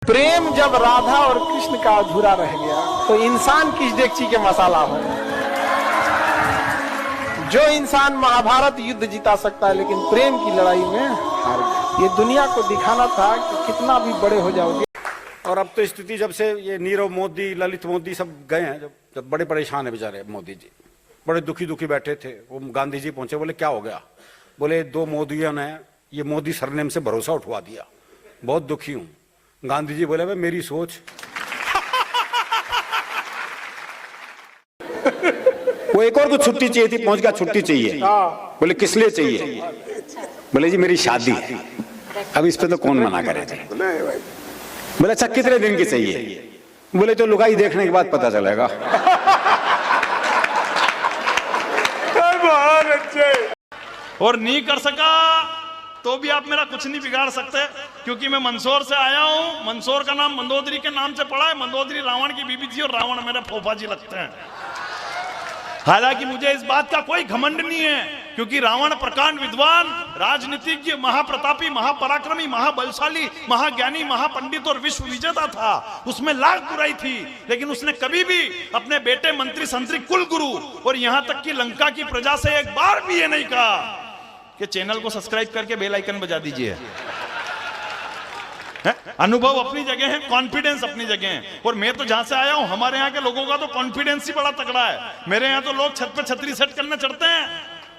प्रेम जब राधा और कृष्ण का अधूरा रह गया तो इंसान किस डेगची के मसाला हो। जो इंसान महाभारत युद्ध जिता सकता है लेकिन प्रेम की लड़ाई में हार गया। ये दुनिया को दिखाना था कि कितना भी बड़े हो जाओगे। और अब तो स्थिति जब से ये नीरव मोदी, ललित मोदी सब गए हैं, जब बड़े परेशान है बेचारे। मोदी जी बड़े दुखी बैठे थे। वो गांधी जी पहुंचे, बोले क्या हो गया? बोले दो मोदियों ने ये मोदी सरनेम से भरोसा उठवा दिया, बहुत दुखी हूं। गांधी जी बोले भाई मेरी सोच। वो एक और कुछ छुट्टी चाहिए थी, पहुंच गया छुट्टी चाहिए। बोले किस लिए चाहिए? बोले जी मेरी शादी है। अब इस पे तो कौन मना करे थे। बोले अच्छा कितने दिन की चाहिए? बोले तो लुगाई देखने के बाद पता चलेगा। और नहीं कर सका तो भी आप मेरा कुछ नहीं बिगाड़ सकते, क्योंकि मैं मंदसौर से आया हूं। मंदसौर का नाम मंदोदरी के नाम से पड़ा है। मंदोदरी रावण की बीबी थी और रावण मेरे फूफा जी लगते हैं। हालांकि मुझे इस बात का कोई घमंड नहीं है, क्योंकि रावण प्रकांड विद्वान, राजनीतिज्ञ, महाप्रतापी, महापराक्रमी, महाबलशाली, महाज्ञानी, महापंडित और विश्व विजेता था। उसमें लाख बुराई थी, लेकिन उसने कभी भी अपने बेटे मंत्री संतरी कुल गुरु और यहां तक कि लंका की प्रजा से एक बार भी ये नहीं कहा कि चैनल को सब्सक्राइब करके बेल आइकन बजा दीजिए। अनुभव अपनी जगह है, कॉन्फिडेंस अपनी जगह है। और मैं तो जहां से आया हूं, हमारे यहाँ के लोगों का तो कॉन्फिडेंस ही बड़ा तगड़ा है। मेरे यहाँ तो लोग छत पे छतरी सेट करने चढ़ते हैं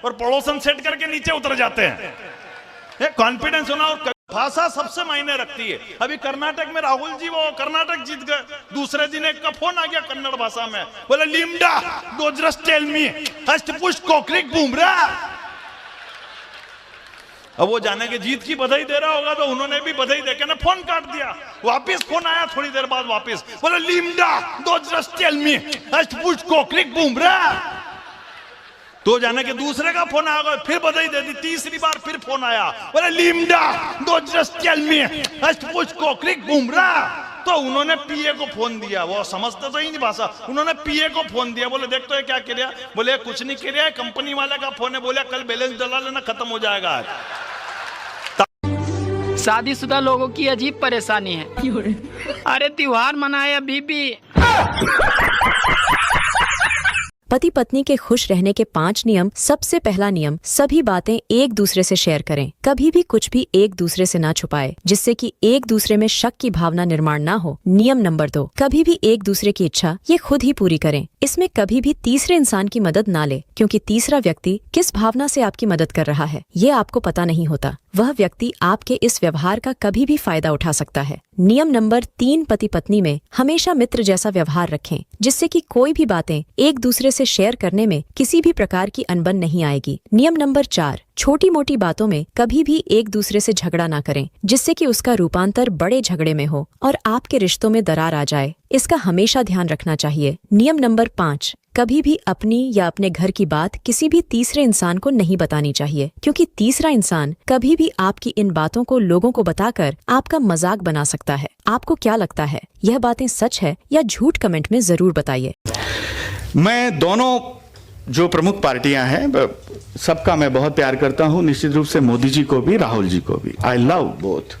और पड़ोसन सेट करके नीचे उतर जाते हैं। कॉन्फिडेंस होना और भाषा सबसे मायने रखती है। अभी कर्नाटक में राहुल जी वो कर्नाटक जीत गए, दूसरे दिन एक का फोन आ गया कन्नड़ भाषा में, बोले लिम्डा डोजरस टेल मी हष्टपुष्ट कोक्रिक बूमरा। अब वो जाने के जीत की बधाई दे रहा होगा तो उन्होंने भी बधाई देकर ना फोन काट दिया। वापस फोन आया थोड़ी देर बाद, वापस बोले लिम्डा डोजरस टेल मी हष्टपुष्ट कोक्रिक बूमरा। तो जाने के दूसरे का फोन आया, फिर बधाई दे दी। तीसरी बार फिर फोन आया, बोले लिम्डा डोजरस टेल मी हष्टपुष्ट कोक्रिक बूमरा। तो उन्होंने पीए को फोन दिया, वो समझते तो ही नहीं भाषा। उन्होंने पीए को फोन दिया, बोले देख तो ये क्या किया? बोले कुछ नहीं किया, कंपनी वाले का फोन है। बोले कल बैलेंस डला लेना, खत्म हो जाएगा आज। शादीशुदा लोगों की अजीब परेशानी है। अरे त्योहार मनाए बीबी। पति पत्नी के खुश रहने के 5 नियम। सबसे पहला नियम, सभी बातें एक दूसरे से शेयर करें। कभी भी कुछ भी एक दूसरे से ना छुपाए, जिससे कि एक दूसरे में शक की भावना निर्माण ना हो। नियम नंबर 2, कभी भी एक दूसरे की इच्छा ये खुद ही पूरी करें। इसमें कभी भी तीसरे इंसान की मदद ना ले, क्योंकि तीसरा व्यक्ति किस भावना से आपकी मदद कर रहा है ये आपको पता नहीं होता। वह व्यक्ति आपके इस व्यवहार का कभी भी फायदा उठा सकता है। नियम नंबर 3, पति पत्नी में हमेशा मित्र जैसा व्यवहार रखें, जिससे कि कोई भी बातें एक दूसरे से शेयर करने में किसी भी प्रकार की अनबन नहीं आएगी। नियम नंबर 4, छोटी मोटी बातों में कभी भी एक दूसरे से झगड़ा ना करें, जिससे कि उसका रूपांतर बड़े झगड़े में हो और आपके रिश्तों में दरार आ जाए। इसका हमेशा ध्यान रखना चाहिए। नियम नंबर 5, कभी भी अपनी या अपने घर की बात किसी भी तीसरे इंसान को नहीं बतानी चाहिए, क्योंकि तीसरा इंसान कभी भी आपकी इन बातों को लोगों को बताकर आपका मजाक बना सकता है। आपको क्या लगता है, यह बातें सच है या झूठ? कमेंट में जरूर बताइए। मैं दोनों जो प्रमुख पार्टियां हैं सबका मैं बहुत प्यार करता हूं, निश्चित रूप से मोदी जी को भी, राहुल जी को भी। I love both.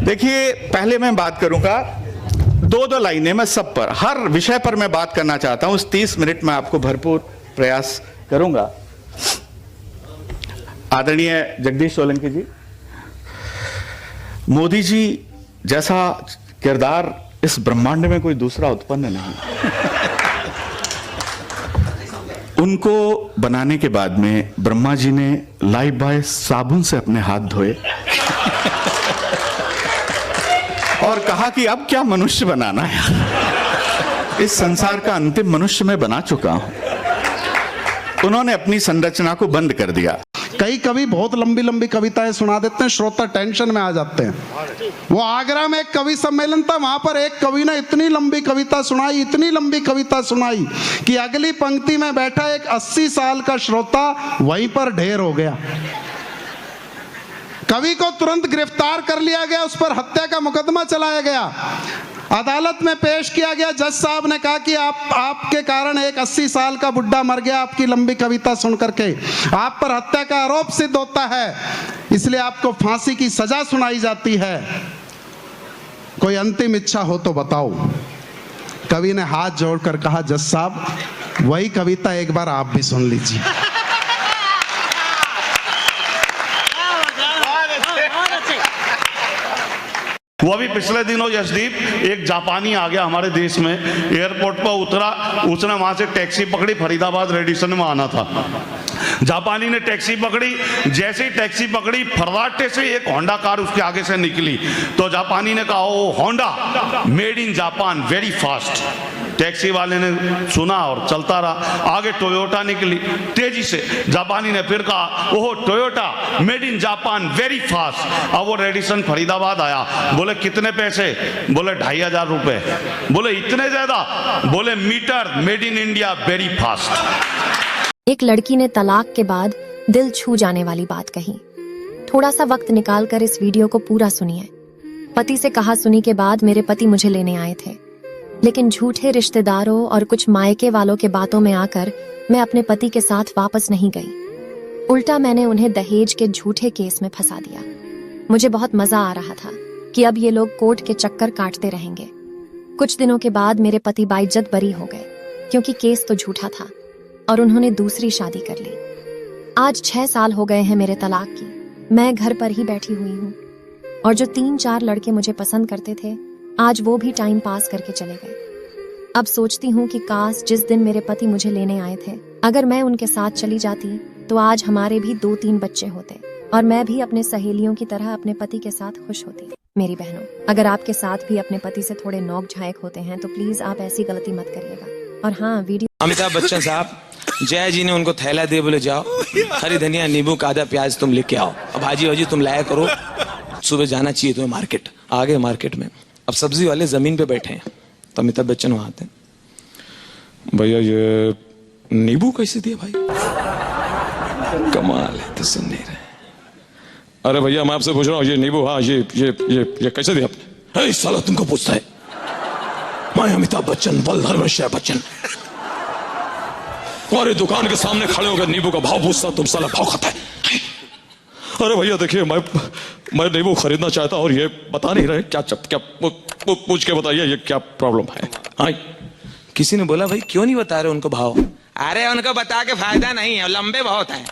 देखिए, पहले मैं बात करूंगा 2 लाइनें में सब पर, हर विषय पर मैं बात करना चाहता हूं। उस 30 मिनट में आपको भरपूर प्रयास करूंगा। आदरणीय जगदीश सोलंकी जी, मोदी जी जैसा किरदार इस ब्रह्मांड में कोई दूसरा उत्पन्न नहीं। उनको बनाने के बाद में ब्रह्मा जी ने लाइफ बॉय साबुन से अपने हाथ धोए और कहा कि अब क्या मनुष्य बनाना है, इस संसार का अंतिम मनुष्य मैं बना चुका हूं। उन्होंने अपनी संरचना को बंद कर दिया। कई कवि बहुत लंबी लंबी कविताएं सुना देते हैं, श्रोता टेंशन में आ जाते हैं। वो आगरा में एक कवि सम्मेलन था, वहां पर एक कवि ने इतनी लंबी कविता सुनाई, इतनी लंबी कविता सुनाई कि अगली पंक्ति में बैठा एक 80 साल का श्रोता वहीं पर ढेर हो गया। कवि को तुरंत गिरफ्तार कर लिया गया, उस पर हत्या का मुकदमा चलाया गया। अदालत में पेश किया गया। जज साहब ने कहा कि आपके कारण एक 80 साल का बुड्ढा मर गया आपकी लंबी कविता सुन करके, आप पर हत्या का आरोप सिद्ध होता है, इसलिए आपको फांसी की सजा सुनाई जाती है। कोई अंतिम इच्छा हो तो बताओ। कवि ने हाथ जोड़कर कहा, जज साहब वही कविता एक बार आप भी सुन लीजिए। वो अभी पिछले दिनों यशदीप एक जापानी आ गया हमारे देश में, एयरपोर्ट पर उतरा, उसने वहां से टैक्सी पकड़ी, फरीदाबाद रेडिसन में आना था। जापानी ने टैक्सी पकड़ी, जैसे ही टैक्सी पकड़ी फर्राटे से एक होंडा कार उसके आगे से निकली। तो जापानी ने कहा, oh Honda made in Japan very fast. Taxi वाले ने सुना और चलता रहा। आगे टोयोटा निकली तेजी से, जापानी ने फिर कहा, oh Toyota made in Japan very fast. अब वो रेडिसन फरीदाबाद आया। बोले कितने पैसे? बोले 2500 रुपए। बोले इतने ज्यादा? बोले meter made in India very fast. एक लड़की ने तलाक के बाद दिल छू जाने वाली बात कही। थोड़ा सा वक्त निकालकर इस वीडियो को पूरा सुनिए। पति से कहा सुनी के बाद मेरे पति मुझे लेने आए थे, लेकिन झूठे रिश्तेदारों और कुछ मायके वालों के बातों में आकर मैं अपने पति के साथ वापस नहीं गई। उल्टा मैंने उन्हें दहेज के झूठे केस में फंसा दिया। मुझे बहुत मजा आ रहा था कि अब ये लोग कोर्ट के चक्कर काटते रहेंगे। कुछ दिनों के बाद मेरे पति बाइज्जत बरी हो गए, क्योंकि केस तो झूठा था और उन्होंने दूसरी शादी कर ली। आज 6 साल हो गए हैं मेरे तलाक की। मैं घर पर ही बैठी हुई हूँ और जो 3-4 लड़के मुझे पसंद करते थे, आज वो भी टाइम पास करके चले गए। अब सोचती हूँ कि काश जिस दिन मेरे पति मुझे लेने आए थे, अगर मैं उनके साथ चली जाती तो आज हमारे भी 2-3 बच्चे होते और मैं भी अपने सहेलियों की तरह अपने पति के साथ खुश होती। मेरी बहनों, अगर आपके साथ भी अपने पति से थोड़े नोक झायक होते हैं तो प्लीज आप ऐसी गलती मत करिएगा। और हाँ, वीडियो अमिताभ बच्चन साहब, जय जी ने उनको थैला दे, बोले जाओ हरी धनिया नींबू कादा प्याज तुम लेके आओ, अब भाजी वाजी तुम लाया करो, सुबह जाना चाहिए तुम्हें मार्केट। आ गए मार्केट में, अब सब्जी वाले जमीन पे बैठे हैं तो अमिताभ बच्चन वहां आते हैं, भैया ये नींबू कैसे दिए भाई? कमाल है, तो सुन नहीं रहे। अरे भैया मैं आपसे पूछ रहा हूँ, ये नींबू, हाँ ये कैसे दिया आपने? साला तुमको पूछता है, मैं अमिताभ बच्चन बलधर में शय बच्चन तुम्हारे दुकान के सामने खड़े होकर नींबू का भाव पूछता, तुम साला भाव खाता है। अरे भैया देखिए, मैं नींबू खरीदना चाहता और ये बता नहीं रहे, क्या पूछ के बताइए ये क्या प्रॉब्लम है? हाँ, किसी ने बोला भाई क्यों नहीं बता रहे उनको भाव? अरे उनको बता के फायदा नहीं है, लंबे बहुत है,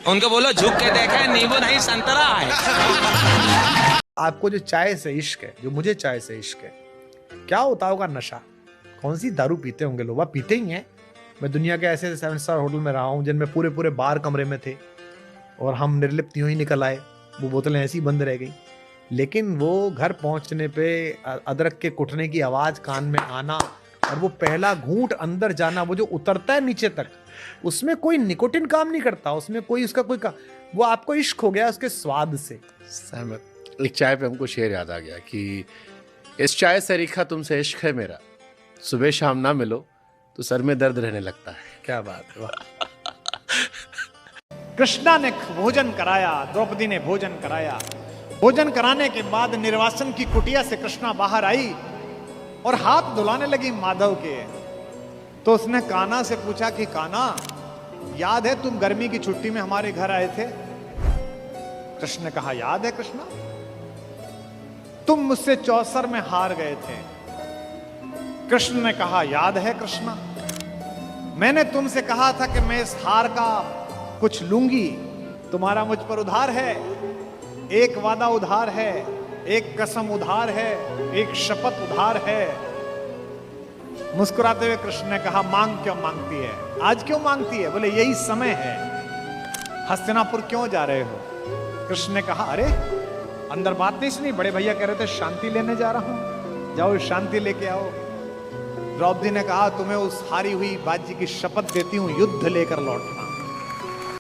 उनको बोलो झुक के देखा है, नींबू नहीं संतरा है। आपको जो चाय से इश्क है, जो मुझे चाय से इश्क है, क्या होता होगा नशा? कौन सी दारू पीते होंगे लोग? आप पीते ही हैं। मैं दुनिया के ऐसे 7 स्टार होटल में रहा हूँ जिनमें पूरे बार कमरे में थे और हम निर्लिप्त यूं ही निकल आए, वो बोतलें ऐसी बंद रह गई। लेकिन वो घर पहुंचने पे अदरक के कुटने की आवाज़ कान में आना और वो पहला घूंट अंदर जाना, वो जो उतरता है नीचे तक, उसमें कोई निकोटिन काम नहीं करता, उसमें कोई उसका कोई वो आपको इश्क हो गया उसके स्वाद से। सहमत। एक चाय पे हमको शेर याद आ गया कि इस चाय से रिखा तुमसे इश्क है मेरा, सुबह शाम ना मिलो तो सर में दर्द रहने लगता है। क्या बात है, वाह। कृष्णा ने भोजन कराया, द्रौपदी ने भोजन कराया। भोजन कराने के बाद निर्वासन की कुटिया से कृष्णा बाहर आई और हाथ धुलाने लगी माधव के। तो उसने कान्हा से पूछा कि कान्हा, याद है तुम गर्मी की छुट्टी में हमारे घर आए थे? कृष्ण ने कहा, याद है कृष्णा, तुम मुझसे चौसर में हार गए थे। कृष्ण ने कहा, याद है कृष्णा, मैंने तुमसे कहा था कि मैं इस हार का कुछ लूंगी, तुम्हारा मुझ पर उधार है, एक वादा उधार है, एक कसम उधार है, एक शपथ उधार है। मुस्कुराते हुए कृष्ण ने कहा, मांग क्यों मांगती है? आज क्यों मांगती है? बोले यही समय है। हस्तिनापुर क्यों जा रहे हो? कृष्ण ने कहा, अरे अंदर बात नहीं सुनी, बड़े भैया कह रहे थे शांति लेने जा रहा हूं, जाओ शांति लेके आओ। द्रौपदी ने कहा, तुम्हें उस हारी हुई बाजी की शपथ देती हूं, युद्ध लेकर लौट।